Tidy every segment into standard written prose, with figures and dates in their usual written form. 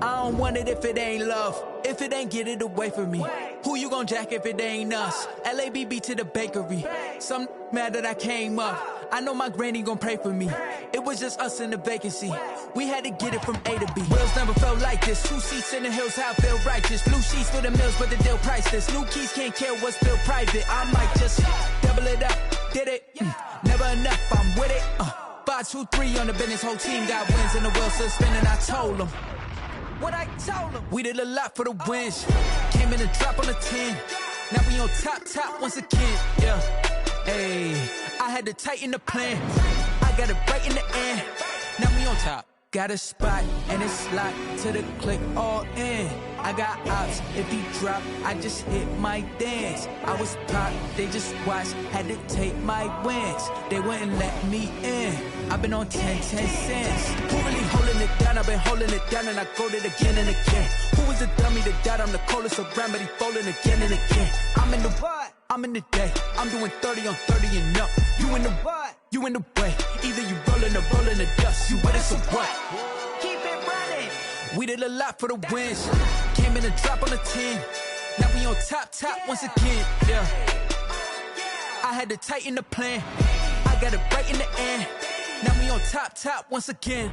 I don't want it if it ain't love. If it ain't, get it away from me. Who you gon' jack if it ain't us? LABB to the bakery. Some mad that I came up. I know my granny gon' pray for me. It was just us in the vacancy. We had to get it from A to B. Wheels never felt like this. 2 seats in the hills, how I feel righteous. Blue sheets for the mills, but the deal priceless. New keys can't care what's still private. I might just double it up. Did it? Never enough, I'm with it. 5, 2, 3 on the business. Whole team got wins and the wheels still spinning. I told them what I told them. We did a lot for the wins. Came in and drop on the 10. Now we on top once again. Yeah. Hey, I had to tighten the plan. I got it right in the end. Now we on top. Got a spot and it's locked to the click all in. I got ops, if he drop, I just hit my dance. I was pop, they just watched, had to take my wins. They wouldn't let me in. I've been on 10 cents. Who really holding it down? I've been holding it down and I go it again and again. Who is the dummy that died? I'm the coldest around, but he folding again and again. I'm in the what? I'm in the day. I'm doing 30 on 30 and up. You in the what? You in the way. Either you rolling or rolling the dust. You with us or what? Keep it running. We did a lot for the wins. Came in and drop on the 10. Now we on top once again. Yeah. I had to tighten the plan. I got it right in the end. Now we on top once again.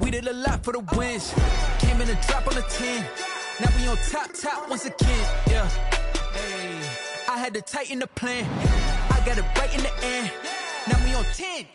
We did a lot for the wins. Came in and drop on the 10. Now we on top once again. Yeah. Hey, I had to tighten the plan. I got it right in the end. Now we on 10.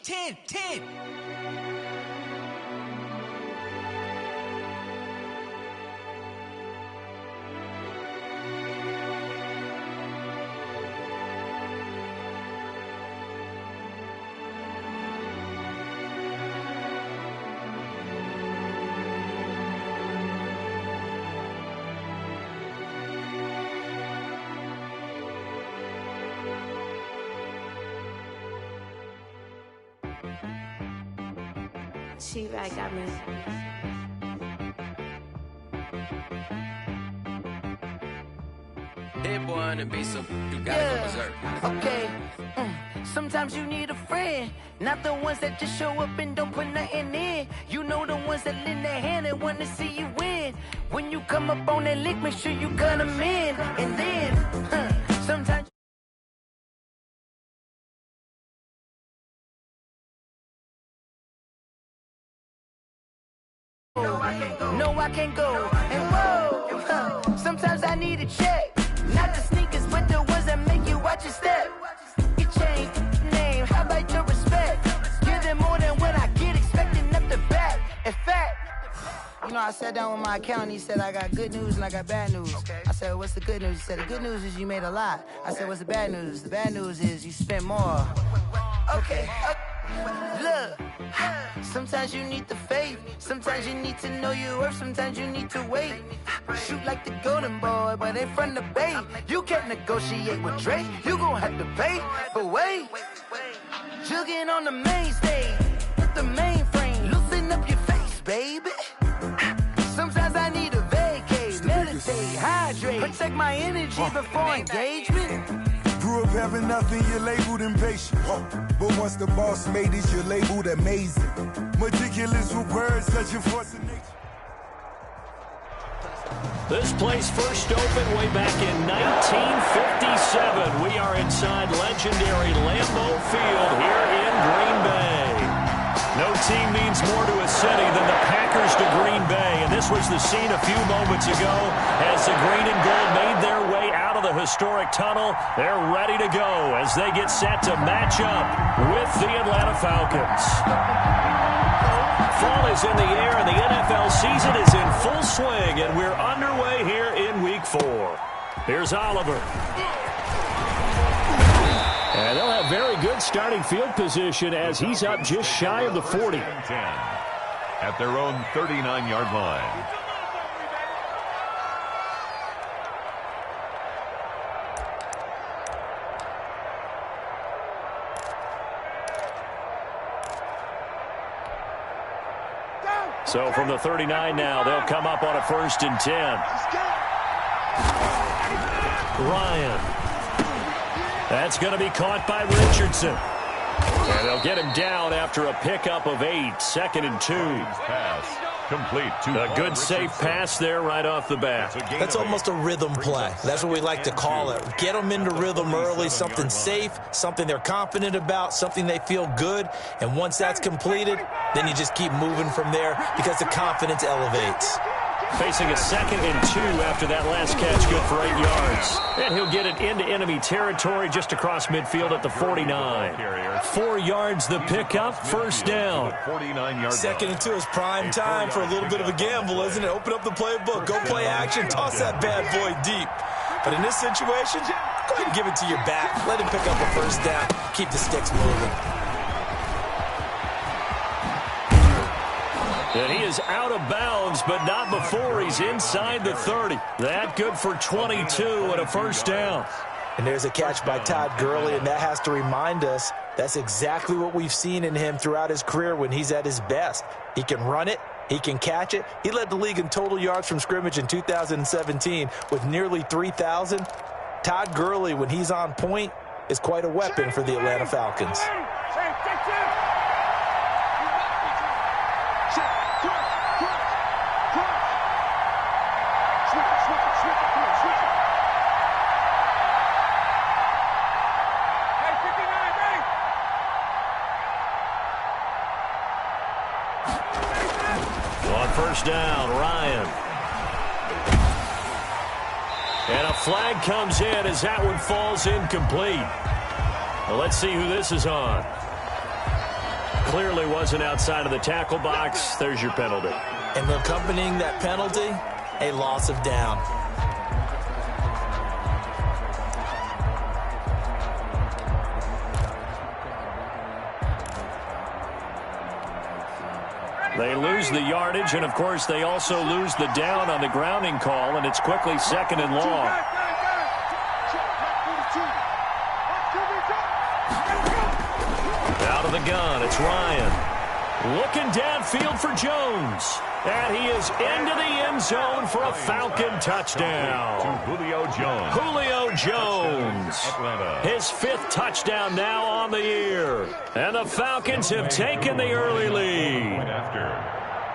She right got me. Hit one and be some, you gotta go berserk. Okay. Sometimes you need a friend, not the ones that just show up and don't put nothing in. You know the ones that lend their hand and want to see you win. When you come up on that lick, make sure you cut them in. And then, sometimes. No, I can't go. And whoa, sometimes I need a check. Not the sneakers, but the ones that make you watch your step. You change name, how about your respect? Give them more than what I get, expecting up the back. In fact, you know, I sat down with my accountant. He said, I got good news and I got bad news. I said, what's the good news? He said, the good news is you made a lot. I said, what's the bad news? The bad news is you spent more. Okay. Look, sometimes you need the faith. Sometimes you need to know your worth. Sometimes you need to wait. Shoot like the golden boy, but ain't from the bay. You can't negotiate with Drake. You gon' have to pay. But wait, jugging on the main stage with the mainframe. Loosen up your face, baby. Sometimes I need a vacate, meditate, hydrate, protect my energy before engagement. Grew up having nothing, you're labeled impatient. But once the boss made it, you're labeled amazing. Meticulous with words, such a force of nature. This place first opened way back in 1957. We are inside legendary Lambeau Field here in Green Bay. No team means more to a city than the Packers to Green Bay, and this was the scene a few moments ago as the green and gold made their way out of the historic tunnel. They're ready to go as they get set to match up with the Atlanta Falcons. Fall is in the air, and the NFL season is in full swing, and we're underway here in Week 4. Here's Oliver. And they'll have very good starting field position as he's up just shy of the 40. 10 at their own 39-yard line. So from the 39 now, they'll come up on a 1st and 10. Ryan. That's going to be caught by Richardson. And they'll get him down after a pickup of 8, 2nd and 2. Pass Complete. A good safe pass there right off the bat. That's almost a rhythm play. That's what we like to call it. Get them into rhythm early, something safe, something they're confident about, something they feel good. And once that's completed, then you just keep moving from there because the confidence elevates. Facing a 2nd and 2 after that last catch, good for 8 yards. And he'll get it into enemy territory just across midfield at the 49. 4 yards the pickup, first down. 2nd and 2 is prime time for a little bit of a gamble, isn't it? Open up the playbook, go play action, toss that bad boy deep. But in this situation, go ahead and give it to your back. Let him pick up a first down, keep the sticks moving. And he is out of bounds, but not before he's inside the 30. That good for 22 and a first down. And there's a catch by Todd Gurley, and that has to remind us that's exactly what we've seen in him throughout his career when he's at his best. He can run it. He can catch it. He led the league in total yards from scrimmage in 2017 with nearly 3,000. Todd Gurley, when he's on point, is quite a weapon for the Atlanta Falcons. First down, Ryan. And a flag comes in as that one falls incomplete. Well, let's see who this is on. Clearly wasn't outside of the tackle box. There's your penalty. And accompanying that penalty, a loss of down. They lose the yardage, and, of course, they also lose the down on the grounding call, and it's quickly 2nd and long. Out of the gun, it's Ryan. Looking downfield for Jones. And he is into the end zone for a Falcon touchdown. Julio Jones. Julio Jones. His 5th touchdown now on the year. And the Falcons have taken the early lead.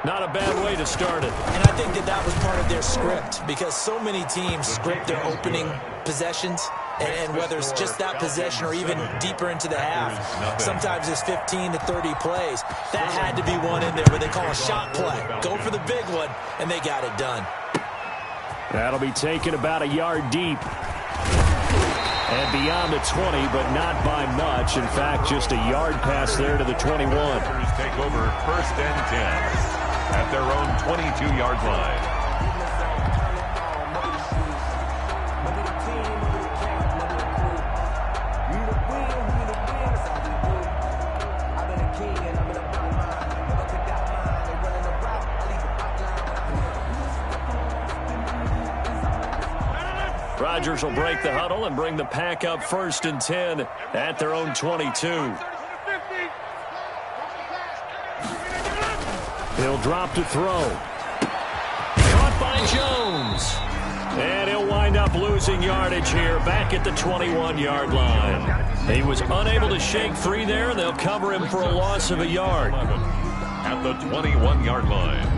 Not a bad way to start it. And I think that was part of their script because so many teams script their opening possessions. And whether it's just that possession or even deeper into the half, sometimes it's 15 to 30 plays. That had to be one in there where they call a shot play. Go for the big one, and they got it done. That'll be taken about a yard deep. And beyond the 20, but not by much. In fact, just a yard pass there to the 21. Take over 1st and 10 at their own 22-yard line. Rodgers will break the huddle and bring the pack up 1st and 10 at their own 22. He'll drop to throw. Caught by Jones. And he'll wind up losing yardage here back at the 21-yard line. He was unable to shake free there. They'll cover him for a loss of a yard. At the 21-yard line.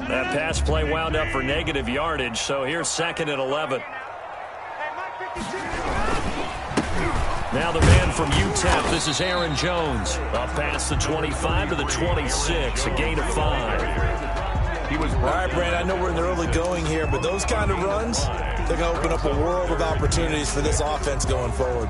That pass play wound up for negative yardage, so here's 2nd and 11. Now the man from UTEP, this is Aaron Jones. Up past the 25 to the 26, a gain of 5. All right, Brand, I know we're in the early going here, but those kind of runs, they're going to open up a world of opportunities for this offense going forward.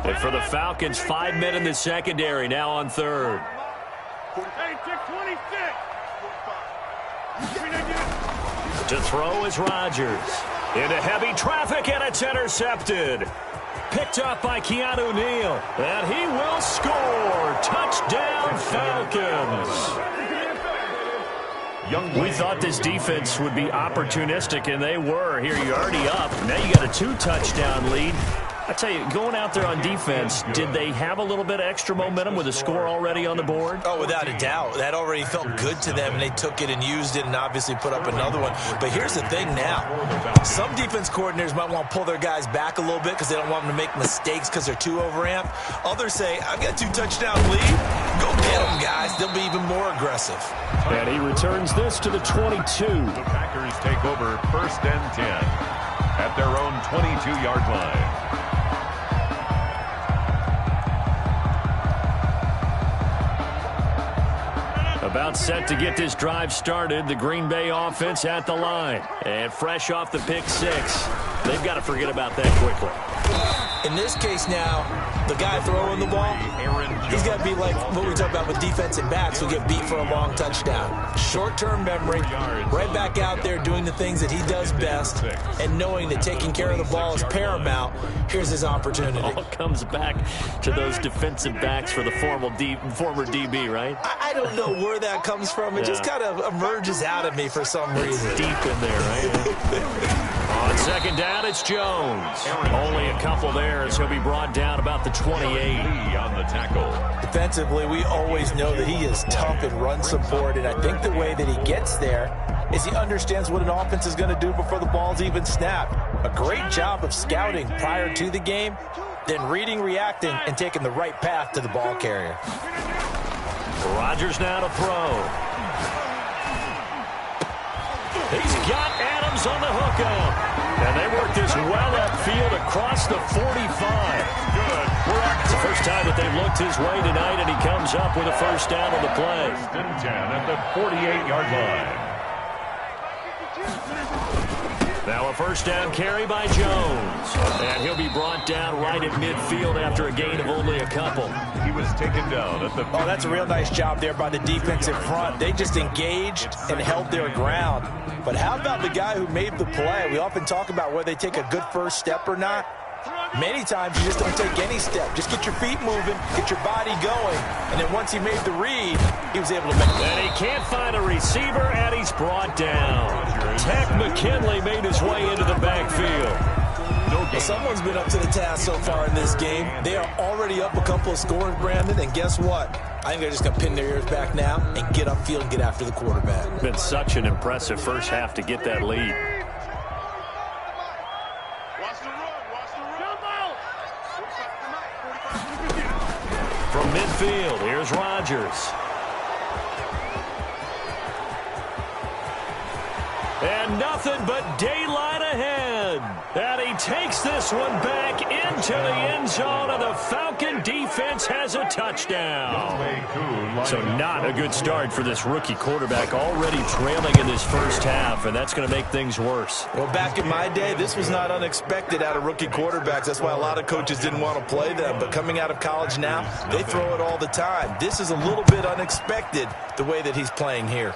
And for the Falcons, 5 men in the secondary, now on 3rd. To throw is Rodgers. Into heavy traffic, and it's intercepted. Picked up by Keanu Neal. And he will score. Touchdown, Falcons. We thought this defense would be opportunistic, and they were. Here, you're already up. Now you got a 2-touchdown lead. I tell you, going out there on defense, did they have a little bit of extra momentum with a score already on the board? Oh, without a doubt. That already felt good to them, and they took it and used it and obviously put up another one. But here's the thing now. Some defense coordinators might want to pull their guys back a little bit because they don't want them to make mistakes because they're too overamped. Others say, I've got 2 touchdown lead. Go get them, guys. They'll be even more aggressive. And he returns this to the 22. The Packers take over 1st and 10 at their own 22-yard line. About set to get this drive started. The Green Bay offense at the line. And fresh off the pick 6. They've got to forget about that quickly. In this case now, the guy throwing the ball, he's got to be like what we talk about with defensive backs who get beat for a long touchdown. Short-term memory, right back out there doing the things that he does best, and knowing that taking care of the ball is paramount. Here's his opportunity. All comes back to those defensive backs for the former DB, right? I don't know where that comes from. It just kind of emerges out of me for some reason. It's deep in there, right? On second down, it's Jones. Only a couple there as he'll be brought down about the 28. On the tackle. Defensively, we always know that he is tough in run support, and I think the way that he gets there is he understands what an offense is going to do before the ball's even snapped. A great job of scouting prior to the game, then reading, reacting, and taking the right path to the ball carrier. Rodgers now to throw. He's got Adams on the hookup. And they work this well upfield across the 45. Good. It's the first time that they've looked his way tonight, and he comes up with a first down on the play. 1st and 10 at the 48-yard line. Now a first down carry by Jones. And he'll be brought down right at midfield after a gain of only a couple. He was taken down at the... Oh, that's a real nice job there by the defensive front. They just engaged and held their ground. But how about the guy who made the play? We often talk about whether they take a good first step or not. Many times you just don't take any step. Just get your feet moving, get your body going, and then once he made the read, he was able to make it. And he can't find a receiver, and he's brought down. Tech McKinley made his way into the backfield. Well, someone's been up to the task so far in this game. They are already up a couple of scores, Brandon, and guess what? I think they're just going to pin their ears back now and get upfield and get after the quarterback. Been such an impressive first half to get that lead. From midfield, here's Rodgers. And nothing but daylight ahead. And he takes this one back into the end zone, and the Falcon defense has a touchdown. So not a good start for this rookie quarterback, already trailing in this first half, and that's going to make things worse. Well, back in my day, this was not unexpected out of rookie quarterbacks. That's why a lot of coaches didn't want to play them. But coming out of college now, they throw it all the time. This is a little bit unexpected, the way that he's playing here.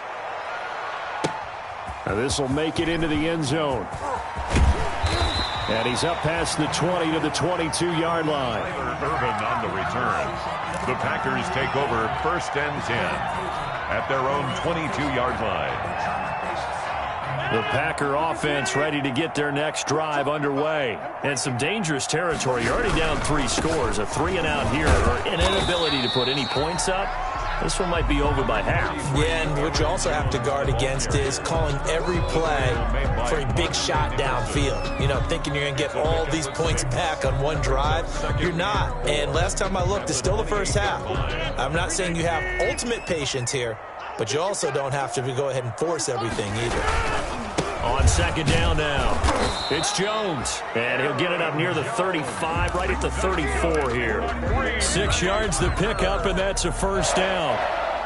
Now this will make it into the end zone. And he's up past the 20 to the 22-yard line. Irvin on the return. The Packers take over 1st and 10 at their own 22-yard line. The Packer offense ready to get their next drive underway. And some dangerous territory. You're already down 3 scores. A 3-and-out here, or an inability to put any points up. This one might be over by half. Yeah, and what you also have to guard against is calling every play for a big shot downfield. You know, thinking you're going to get all these points back on one drive. You're not. And last time I looked, it's still the first half. I'm not saying you have ultimate patience here, but you also don't have to go ahead and force everything either. On second down now, it's Jones, and he'll get it up near the 35, right at the 34 here. 6 yards the pickup, and that's a first down.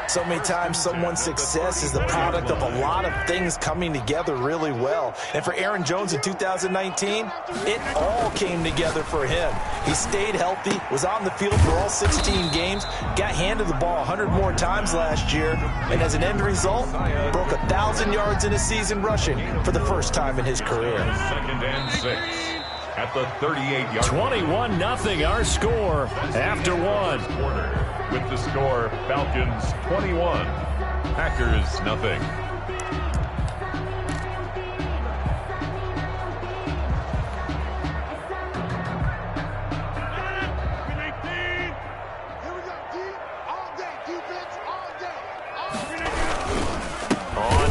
So many times someone's success is the product of a lot of things coming together really well. And for Aaron Jones in 2019, it all came together for him. He stayed healthy, was on the field for all 16 games, got handed the ball 100 more times last year, and as an end result, broke 1,000 yards in a season rushing for the first time in his career. 2nd and 6 at the 38-yard 21-0 our score after one. quarter. With the score, Falcons 21, Packers nothing.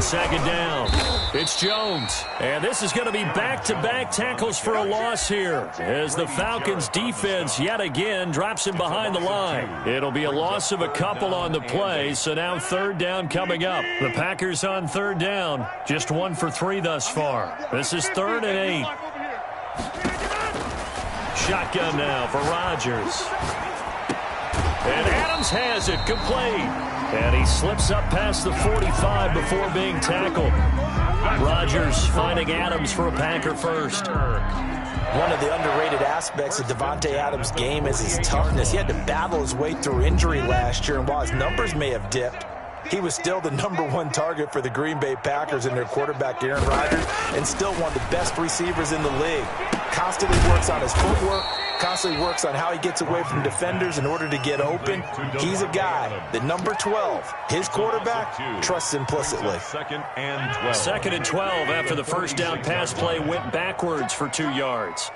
second down. It's Jones. And this is going to be back-to-back tackles for a loss here as the Falcons defense yet again drops him behind the line. It'll be a loss of a couple on the play, so now third down coming up. The Packers on third down, just 1 for 3 thus far. This is 3rd and 8. Shotgun now for Rodgers. And Adams has it, complete. And he slips up past the 45 before being tackled. Rodgers finding Adams for a Packer first. One of the underrated aspects of Devontae Adams' game is his toughness. He had to battle his way through injury last year, and while his numbers may have dipped, he was still the #1 target for the Green Bay Packers and their quarterback, Aaron Rodgers, and still one of the best receivers in the league. Constantly works on his footwork, constantly works on how he gets away from defenders in order to get open. He's a guy that number 12, his quarterback, trusts implicitly. 2nd and 12. 2nd and 12 after the first down pass play went backwards for 2 yards.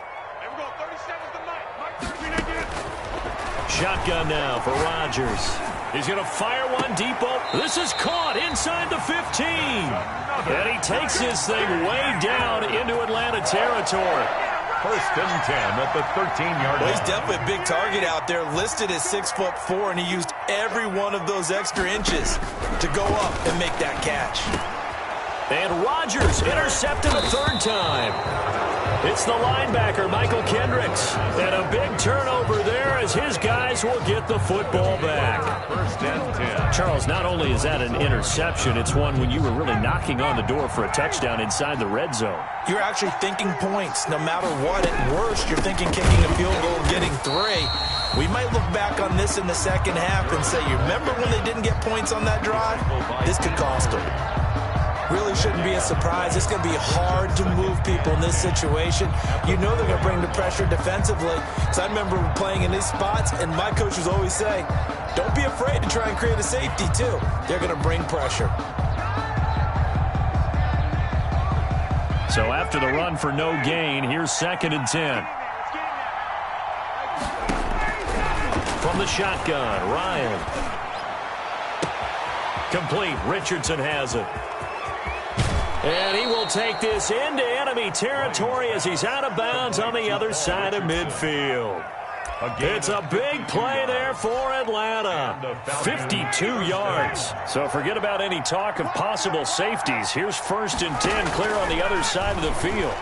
Shotgun now for Rodgers. He's going to fire one deep. This is caught inside the 15. And he takes this thing way down into Atlanta territory. 1st and 10 at the 13-yard line. He's definitely a big target out there, listed as 6'4", and he used every one of those extra inches to go up and make that catch. And Rodgers intercepted a 3rd time. It's the linebacker, Michael Kendricks. And a big turnover there as his guys will get the football back. 1st and 10. Charles, not only is that an interception, it's one when you were really knocking on the door for a touchdown inside the red zone. You're actually thinking points. No matter what, at worst, you're thinking kicking a field goal and getting 3. We might look back on this in the second half and say, you remember when they didn't get points on that drive? This could cost them. Really shouldn't be a surprise. It's going to be hard to move people in this situation. You know they're going to bring the pressure defensively. Because I remember playing in these spots, and my coaches always say, don't be afraid to try and create a safety, too. They're going to bring pressure. So after the run for no gain, here's 2nd and 10. From the shotgun, Ryan. Complete. Richardson has it. And he will take this into enemy territory as he's out of bounds on the other side of midfield. It's a big play there for Atlanta. 52 yards. So forget about any talk of possible safeties. Here's 1st and 10 clear on the other side of the field.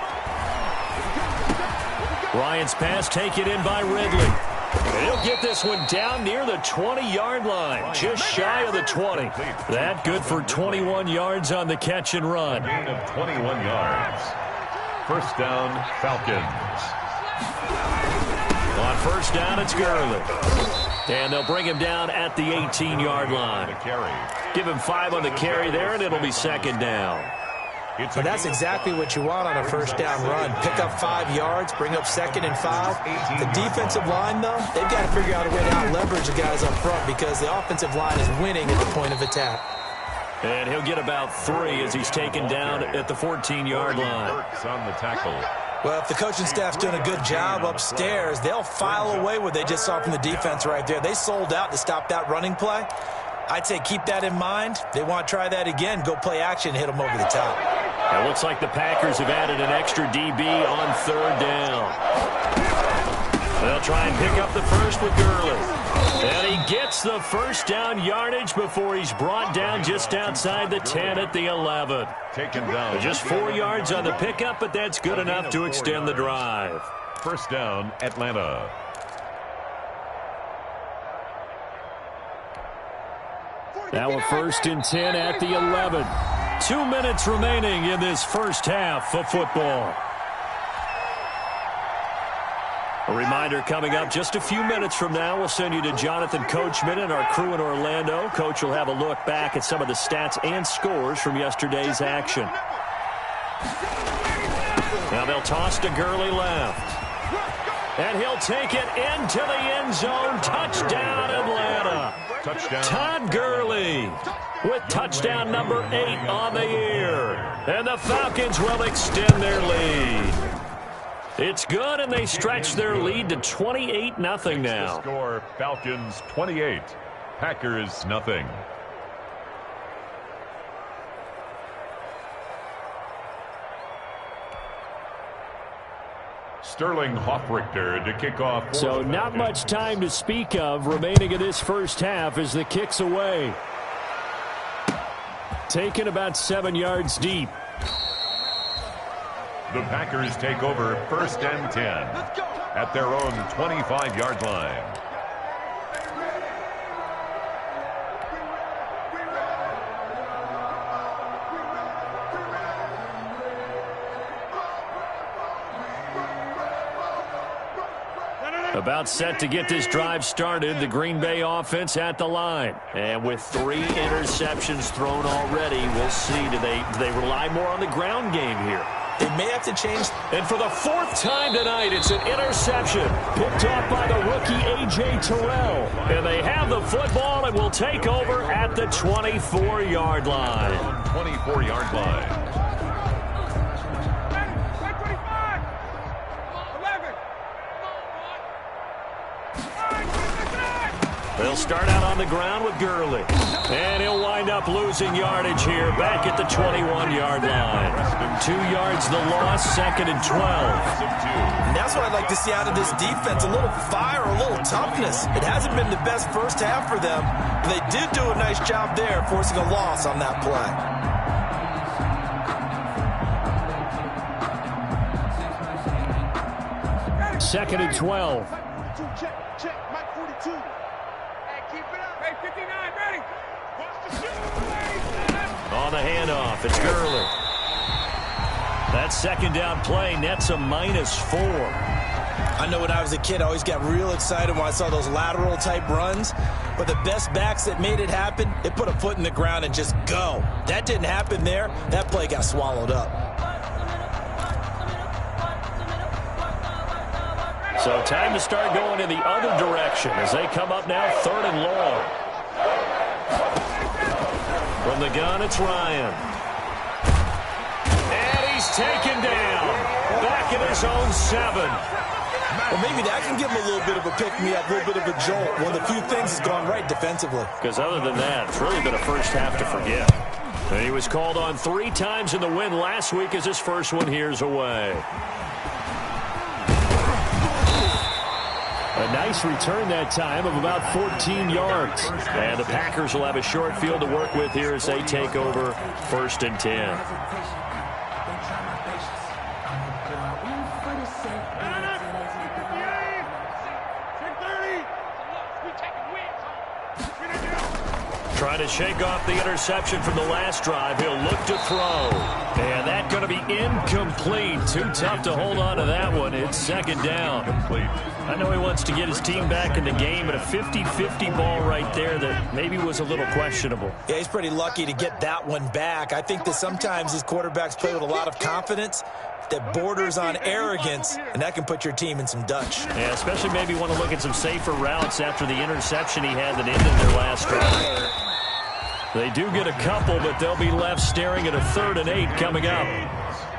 Ryan's pass taken in by Ridley. And he'll get this one down near the 20-yard line, just shy of the 20. That good for 21 yards on the catch and run. Gain of 21 yards. 1st down, Falcons. On 1st down, it's Gurley. And they'll bring him down at the 18-yard line. Give him 5 on the carry there, and it'll be 2nd down. But that's exactly what you want on a 1st down run. Pick up 5 yards, bring up 2nd and 5. The defensive line, though, they've got to figure out a way to out-leverage the guys up front because the offensive line is winning at the point of attack. And he'll get about 3 as he's taken down at the 14-yard line. On the tackle. Well, if the coaching staff's doing a good job upstairs, they'll file away what they just saw from the defense right there. They sold out to stop that running play. I'd say keep that in mind. They want to try that again. Go play action, hit them over the top. It looks like the Packers have added an extra DB on 3rd down. They'll try and pick up the first with Gurley. And he gets the 1st down yardage before he's brought down just outside the 10 at the 11. Taken down. Just 4 yards on the pickup, but that's good enough to extend the drive. 1st down, Atlanta. Now a 1st and 10 at the 11. 2 minutes remaining in this first half of football. A reminder coming up just a few minutes from now. We'll send you to Jonathan Coachman and our crew in Orlando. Coach will have a look back at some of the stats and scores from yesterday's action. Now they'll toss to Gurley left. And he'll take it into the end zone. Touchdown, Atlanta. Touchdown. Todd Gurley with touchdown number 8 on the year. And the Falcons will extend their lead. It's good, and they stretch their lead to 28-0 now. Score, Falcons 28, Packers nothing. Sterling Hoffrichter to kick off. So not much time to speak of remaining in this first half as the kick's away. Taken about 7 yards deep. The Packers take over 1st and 10 at their own 25-yard line. About set to get this drive started, the Green Bay offense at the line. And with 3 interceptions thrown already, we'll see. Do they rely more on the ground game here? They may have to change. And for the 4th time tonight, it's an interception. Picked off by the rookie A.J. Terrell. And they have the football and will take over at the 24-yard line. 24-yard line. They'll start out on the ground with Gurley. And he'll wind up losing yardage here back at the 21-yard line. 2 yards the loss, 2nd and 12. And that's what I'd like to see out of this defense, a little fire, a little toughness. It hasn't been the best first half for them, but they did do a nice job there forcing a loss on that play. Second and 12. Check, Mike 42. Hey, keep it up. Hey, 59, ready. Watch the shoot. On the handoff, it's Gurley. That 2nd down play nets a -4. I know when I was a kid, I always got real excited when I saw those lateral type runs. But the best backs that made it happen, they put a foot in the ground and just go. That didn't happen there. That play got swallowed up. So time to start going in the other direction as they come up now 3rd and long. From the gun, it's Ryan. And he's taken down. Back in his own 7. Well, maybe that can give him a little bit of a pick-me-up, a little bit of a jolt. One of the few things has gone right defensively. Because other than that, it's really been a first half to forget. And he was called on 3 times in the win last week as his first one here's away. A nice return that time of about 14 yards. And the Packers will have a short field to work with here as they take over 1st and 10. Trying to shake off the interception from the last drive. He'll look to throw. And that's going to be incomplete. Too tough to hold on to that one. It's 2nd down. Complete. I know he wants to get his team back in the game, but a 50-50 ball right there that maybe was a little questionable. Yeah, he's pretty lucky to get that one back. I think that sometimes his quarterbacks play with a lot of confidence that borders on arrogance, and that can put your team in some Dutch. Yeah, especially maybe want to look at some safer routes after the interception he had that ended their last drive. They do get a couple, but they'll be left staring at a 3rd and 8 coming up.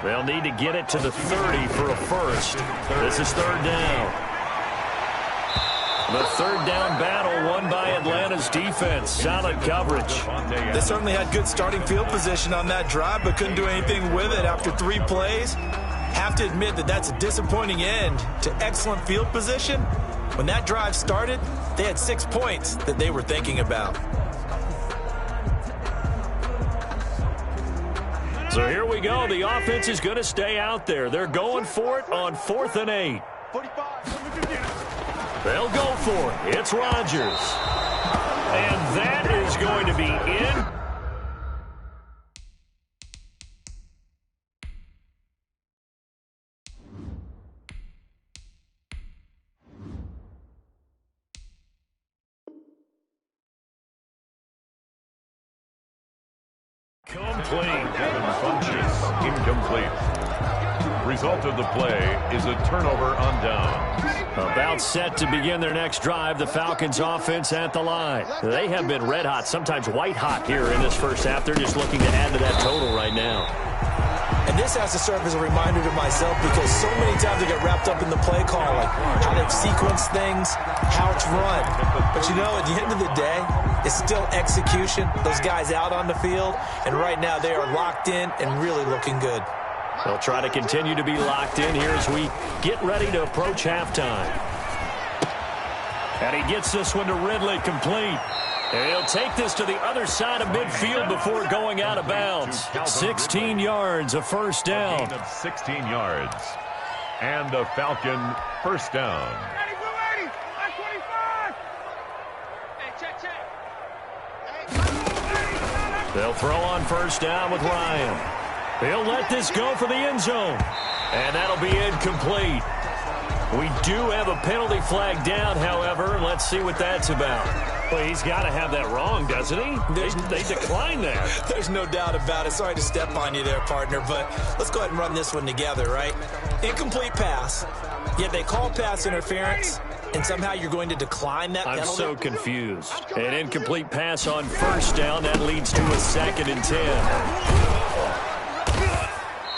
They'll need to get it to the 30 for a first. This is 3rd down. The 3rd down battle won by Atlanta's defense. Solid coverage. They certainly had good starting field position on that drive, but couldn't do anything with it after 3 plays. Have to admit that that's a disappointing end to excellent field position. When that drive started, they had 6 points that they were thinking about. So here we go. The offense is going to stay out there. They're going for it on 4th and 8. They'll go for it. It's Rodgers. And that is going to be in. Complete. Incomplete. Result of the play is a turnover on downs. About set to begin their next drive, the Falcons offense at the line. They have been red hot, sometimes white hot here in this first half. They're just looking to add to that total right now. And this has to serve as a reminder to myself because so many times I get wrapped up in the play calling, how they've sequenced things, how it's run. But you know, at the end of the day, it's still execution. Those guys out on the field, and right now they are locked in and really looking good. They'll try to continue to be locked in here as we get ready to approach halftime. And he gets this one to Ridley, complete. And he'll take this to the other side of midfield before going out of bounds. 16 yards, a first down. Gain of 16 yards. And a Falcon first down. They'll throw on first down with Ryan. He'll let this go for the end zone. And that'll be incomplete. We do have a penalty flag down, however. Let's see what that's about. Well, he's got to have that wrong, doesn't he? They declined that. There's no doubt about it. Sorry to step on you there, partner, but let's go ahead and run this one together, right? Incomplete pass, yet they call pass interference, and somehow you're going to decline that penalty? I'm so confused. An incomplete pass on first down. That leads to a 2nd and 10.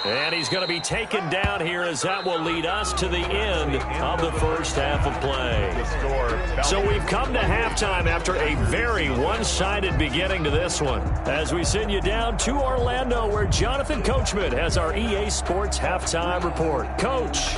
And he's going to be taken down here as that will lead us to the end of the first half of play. So we've come to halftime after a very one-sided beginning to this one. As we send you down to Orlando, where Jonathan Coachman has our EA Sports halftime report. Coach.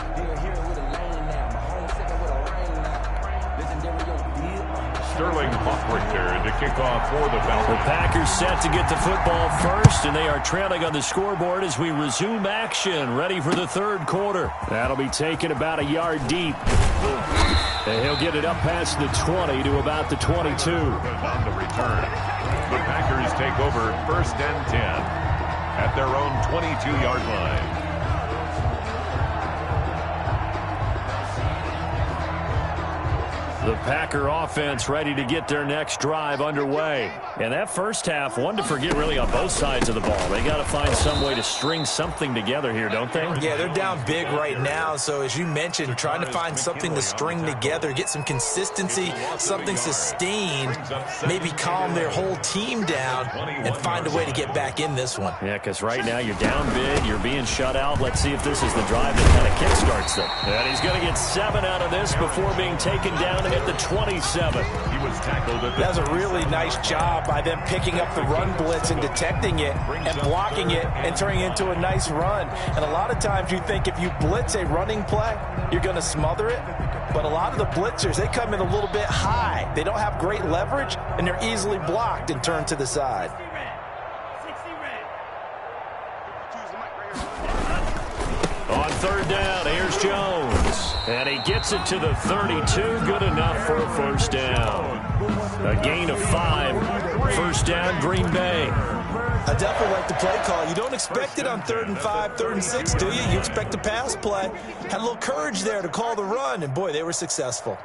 Sterling Hawkrichter to kick off for the Falcons. The Packers set to get the football first, and they are trailing on the scoreboard as we resume action, ready for the third quarter. That'll be taken about a yard deep. And he'll get it up past the 20 to about the 22. On the return, the Packers take over 1st and 10 at their own 22-yard line. The Packer offense ready to get their next drive underway. And that first half, one to forget really on both sides of the ball. They got to find some way to string something together here, don't they? Yeah, they're down big right now. So as you mentioned, trying to find something to string together, get some consistency, something sustained, maybe calm their whole team down and find a way to get back in this one. Yeah, because right now you're down big, you're being shut out. Let's see if this is the drive that kind of kickstarts them. And he's going to get 7 out of this before being taken down at the 27. He was tackled at the That was a really nice job by them picking up the run blitz and detecting it and blocking it and turning it into a nice run. And a lot of times you think if you blitz a running play, you're going to smother it. But a lot of the blitzers, they come in a little bit high. They don't have great leverage, and they're easily blocked and turned to the side. On third down, here's Jones. And he gets it to the 32. Good enough for a first down. A gain of 5. First down, Green Bay. I definitely like the play call. You don't expect it on 3rd and 5, 3rd and 6, do you? You expect a pass play. Had a little courage there to call the run, and boy, they were successful.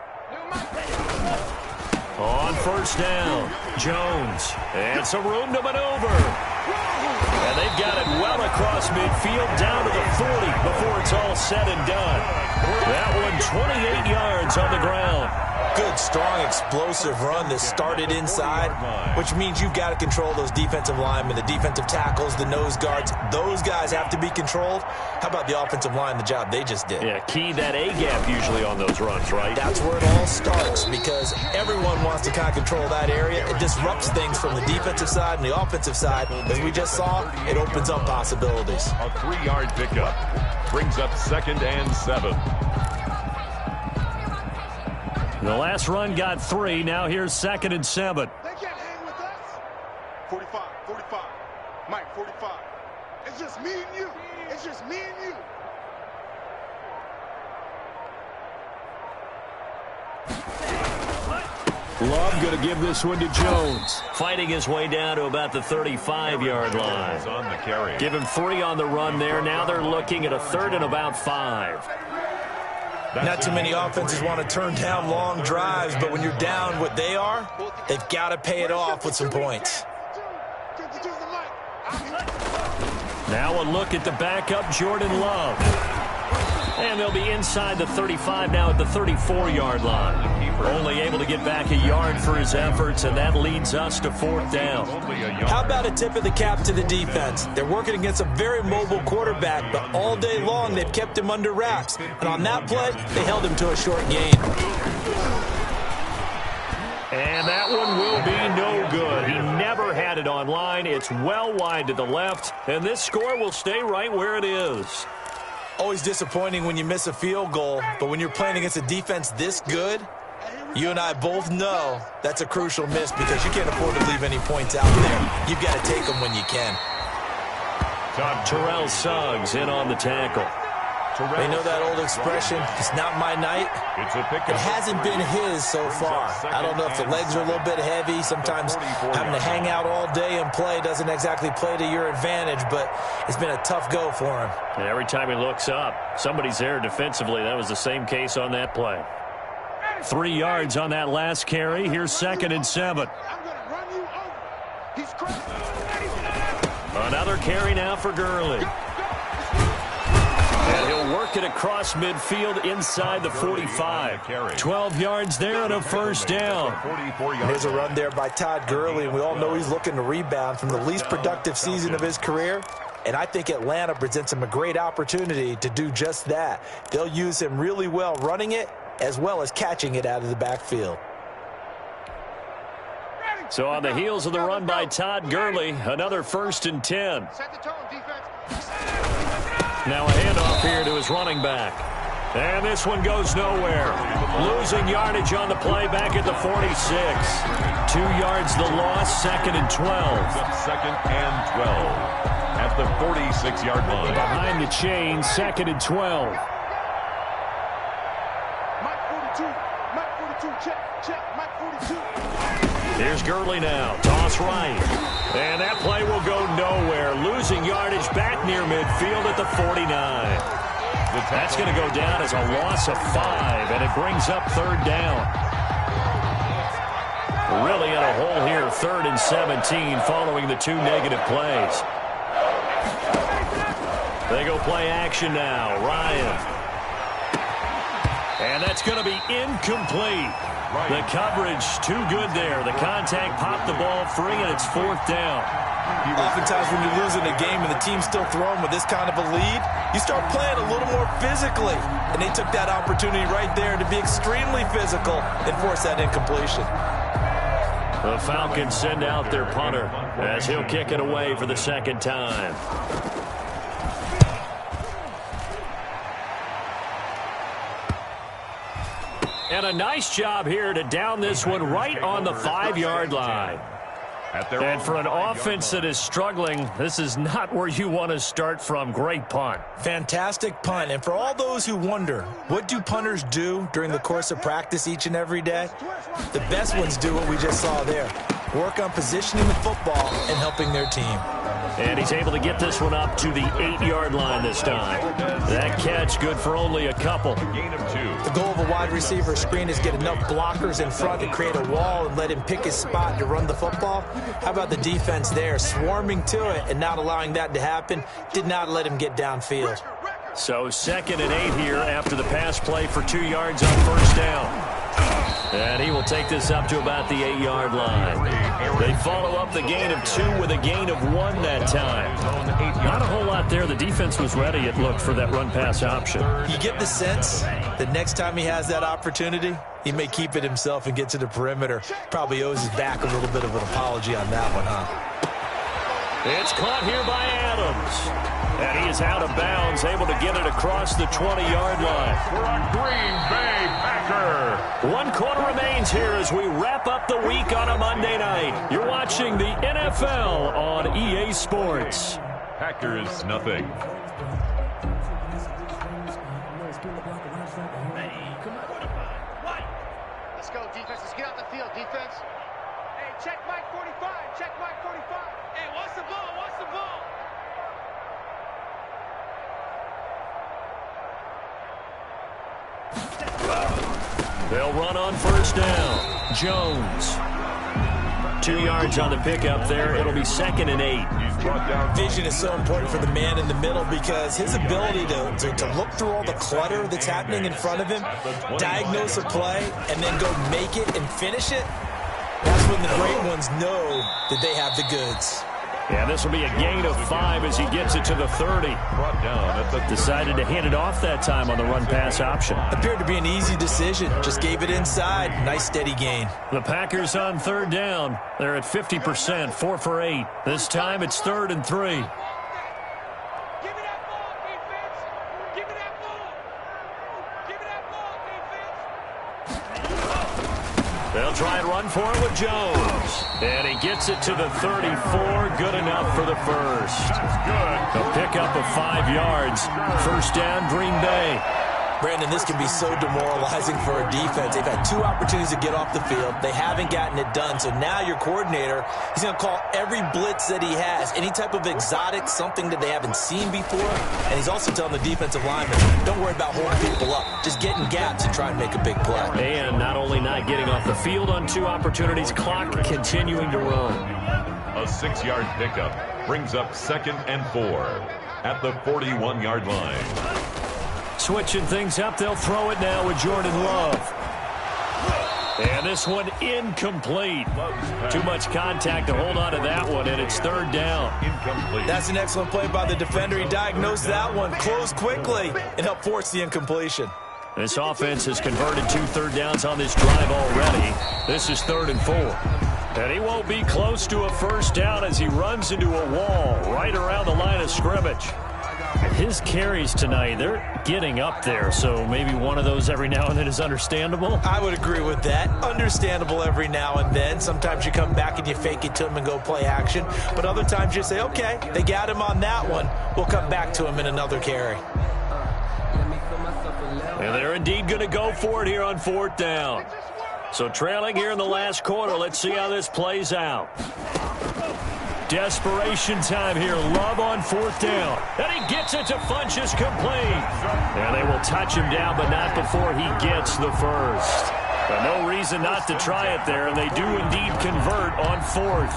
On first down, Jones. And some room to maneuver. And they've got it well across midfield down to the 40 before it's all said and done. That one 28 yards on the ground. Good, strong, explosive run that started inside, which means you've got to control those defensive linemen, the defensive tackles, the nose guards. Those guys have to be controlled. How about the offensive line, the job they just did? Yeah, key that A-gap usually on those runs, right? That's where it all starts because everyone wants to kind of control that area. It disrupts things from the defensive side and the offensive side. As we just saw, it opens up possibilities. A 3-yard pickup brings up 2nd and 7. The last run got 3. Now here's 2nd and 7. They can't hang with us. 45, 45. Mike, 45. It's just me and you. It's just me and you. Love going to give this one to Jones. Fighting his way down to about the 35-yard line. On the carry. Give him 3 on the run there. Now they're looking at a 3rd and about 5. Not too many offenses want to turn down long drives, but when you're down what they are, they've got to pay it off with some points. Now a look at the backup, Jordan Love. And they'll be inside the 35 now at the 34-yard line. Only able to get back a yard for his efforts, and that leads us to 4th down. How about a tip of the cap to the defense? They're working against a very mobile quarterback, but all day long they've kept him under wraps. And on that play, they held him to a short gain. And that one will be no good. He never had it online. It's well wide to the left, and this score will stay right where it is. Always disappointing when you miss a field goal, but when you're playing against a defense this good, you and I both know that's a crucial miss because you can't afford to leave any points out there. You've got to take them when you can. Terrell Suggs in on the tackle. They know that old expression, it's not my night. It hasn't been his so far. I don't know if the legs are a little bit heavy. Sometimes having to hang out all day and play doesn't exactly play to your advantage, but it's been a tough go for him. And every time he looks up, somebody's there defensively. That was the same case on that play. 3 yards on that last carry. Here's 2nd and 7. Another carry now for Gurley. And he'll work it across midfield inside the 45. 12 yards there and a first down. Here's a run there by Todd Gurley, and we all know he's looking to rebound from the least productive season of his career. And I think Atlanta presents him a great opportunity to do just that. They'll use him really well running it as well as catching it out of the backfield. So on the heels of the run by Todd Gurley, another 1st and 10. Now a handoff here to his running back. And this one goes nowhere. Losing yardage on the play back at the 46. 2 yards the loss, 2nd and 12. 2nd and 12 at the 46-yard line. Behind the chain, 2nd and 12. Mike 42, check, Mike 42. Here's Gurley now. Toss right. And that play will go nowhere. Losing yardage back near midfield at the 49. That's going to go down as a loss of 5, and it brings up 3rd down. Really in a hole here, 3rd and 17 following the 2 negative plays. They go play action now. Ryan. And that's going to be incomplete. The coverage too good there. The contact popped the ball free, and it's 4th down. Oftentimes when you're losing a game and the team's still throwing with this kind of a lead, you start playing a little more physically. And they took that opportunity right there to be extremely physical and force that incompletion. The Falcons send out their punter as he'll kick it away for the 2nd time. And a nice job here to down this one right on the 5-yard line. And for an offense that is struggling, this is not where you want to start from. Great punt. Fantastic punt. And for all those who wonder, what do punters do during the course of practice each and every day? The best ones do what we just saw there. Work on positioning the football and helping their team. And he's able to get this one up to the 8-yard line this time. That catch good for only a couple. The goal of a wide receiver screen is get enough blockers in front to create a wall and let him pick his spot to run the football. How about the defense there, swarming to it and not allowing that to happen? Did not let him get downfield. So 2nd and 8 here after the pass play for 2 yards on 1st down. And he will take this up to about the 8-yard line. They follow up the gain of 2 with a gain of 1 that time. Not a whole lot there. The defense was ready, it looked, for that run-pass option. You get the sense that next time he has that opportunity, he may keep it himself and get to the perimeter. Probably owes his back a little bit of an apology on that one, huh? It's caught here by Adams. And he is out of bounds, able to get it across the 20-yard line. For a Green Bay Packer. 1 quarter remains here as we wrap up the week on a Monday night. You're watching the NFL on EA Sports. Packers, nothing. Let's go, defense. Let's get out the field, defense. Hey, check Mike 45. Check Mike 45. Hey, watch the ball. Watch the ball. They'll run on 1st down. Jones. 2 yards on the pickup there. It'll be 2nd and 8. Vision is so important for the man in the middle because his ability to look through all the clutter that's happening in front of him, diagnose a play, and then go make it and finish it, that's when the great ones know that they have the goods. And this will be a gain of 5 as he gets it to the 30. Brought down at the Decided to hand it off that time on the run-pass option. Appeared to be an easy decision. Just gave it inside. Nice steady gain. The Packers on 3rd down. They're at 50%, 4 for 8. This time it's 3rd and 3. They'll try and run for it with Jones. And he gets it to the 34. Good enough for the first. A pickup of 5 yards. First down, Green Bay. Brandon, this can be so demoralizing for a defense. They've had 2 opportunities to get off the field. They haven't gotten it done. So now your coordinator, he's going to call every blitz that he has, any type of exotic, something that they haven't seen before. And he's also telling the defensive linemen, don't worry about holding people up. Just get in gaps and try and make a big play. And not only not getting off the field on 2 opportunities, clock continuing to run. A 6-yard pickup brings up 2nd and 4 at the 41-yard line. Switching things up, they'll throw it now with Jordan Love. And this one incomplete. Too much contact to hold on to that one, and it's 3rd down. Incomplete. That's an excellent play by the defender. He diagnosed that one, closed quickly, and helped force the incompletion. This offense has converted 2 third downs on this drive already. This is 3rd and 4. And he won't be close to a first down as he runs into a wall right around the line of scrimmage. His carries tonight, they're getting up there, so maybe one of those every now and then is understandable. I would agree with that. Understandable every now and then. Sometimes you come back and you fake it to him and go play action. But other times you say, okay, they got him on that one. We'll come back to him in another carry. And they're indeed going to go for it here on 4th down. So trailing here in the last quarter, let's see how this plays out. Desperation time here. Love on 4th down. And he gets it to Funchess complete. And they will touch him down, but not before he gets the first. But no reason not to try it there, and they do indeed convert on 4th.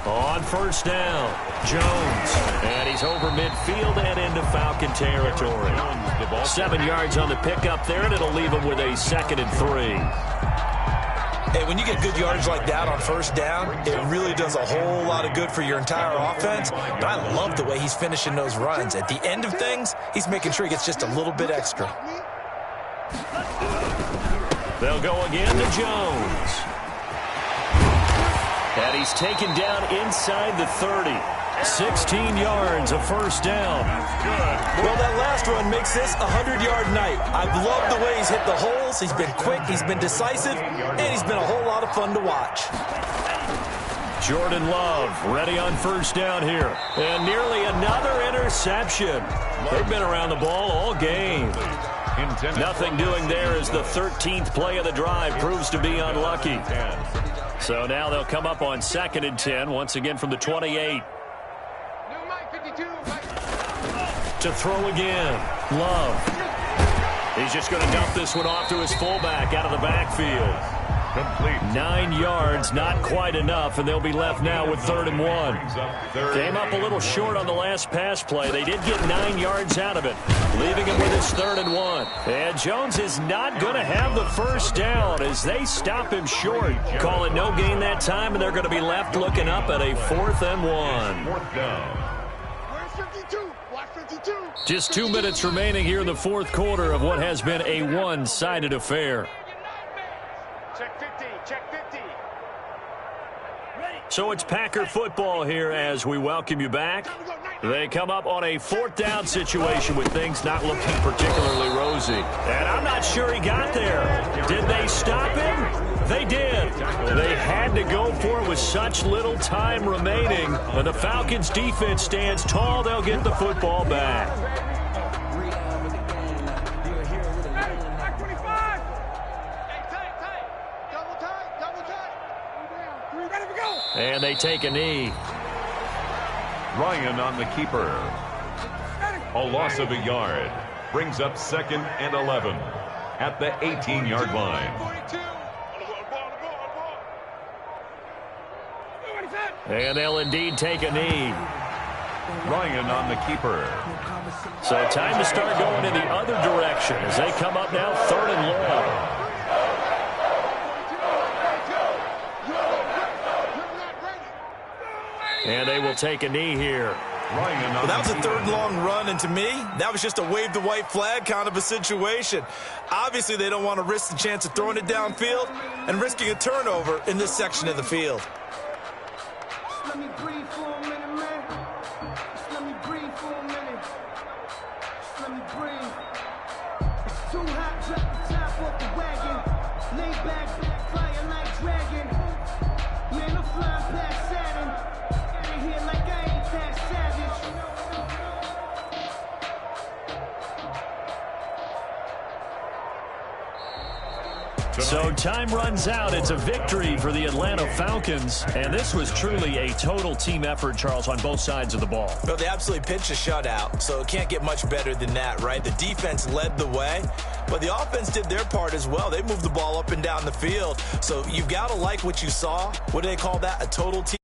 On 1st down, Jones. And he's over midfield and into Falcon territory. 7 yards on the pickup there, and it'll leave him with a 2nd and 3. Hey, when you get good yardage like that on 1st down, it really does a whole lot of good for your entire offense. But I love the way he's finishing those runs. At the end of things, he's making sure he gets just a little bit extra. They'll go again to Jones. And he's taken down inside the 30. 16 yards, a first down. Well, that last run makes this a 100-yard night. I've loved the way he's hit the holes. He's been quick, he's been decisive, and he's been a whole lot of fun to watch. Jordan Love ready on 1st down here. And nearly another interception. They've been around the ball all game. Nothing doing there as the 13th play of the drive proves to be unlucky. So now they'll come up on 2nd and 10, once again from the 28. To throw again, Love. He's just going to dump this one off to his fullback out of the backfield. Complete. 9 yards, not quite enough, and they'll be left now with 3rd and 1. Came up a little short on the last pass play. They did get 9 yards out of it, leaving him with his 3rd and 1. And Jones is not going to have the first down as they stop him short. Call it no gain that time, and they're going to be left looking up at a 4th and 1. 4th down. Just 2 minutes remaining here in the 4th quarter of what has been a one-sided affair. Check 50, check 50. So it's Packer football here as we welcome you back. They come up on a 4th down situation with things not looking particularly rosy. And I'm not sure he got there. Did they stop him? They did. They had to go for it with such little time remaining. When the Falcons defense stands tall, they'll get the football back. And they take a knee. Ryan on the keeper. A loss of a yard. Brings up 2nd and 11 at the 18-yard line. And they'll indeed take a knee. Ryan on the keeper. So time to start going in the other direction as they come up now 3rd and long. And they will take a knee here. Well, that was a 3rd long run, and to me, that was just a wave the white flag kind of a situation. Obviously, they don't want to risk the chance of throwing it downfield and risking a turnover in this section of the field. Let me breathe for a minute, man. Just let me breathe for a minute. Just let me breathe. It's too hot, drop the top off the wagon. Lay back, flying like dragon. Man, I'm flying past Saturn. Out of here like I ain't that savage. So time runs out. It's a victory for the Atlanta Falcons. And this was truly a total team effort, Charles, on both sides of the ball. Well, they absolutely pitched a shutout, so it can't get much better than that, right? The defense led the way, but the offense did their part as well. They moved the ball up and down the field. So you've got to like what you saw. What do they call that? A total team.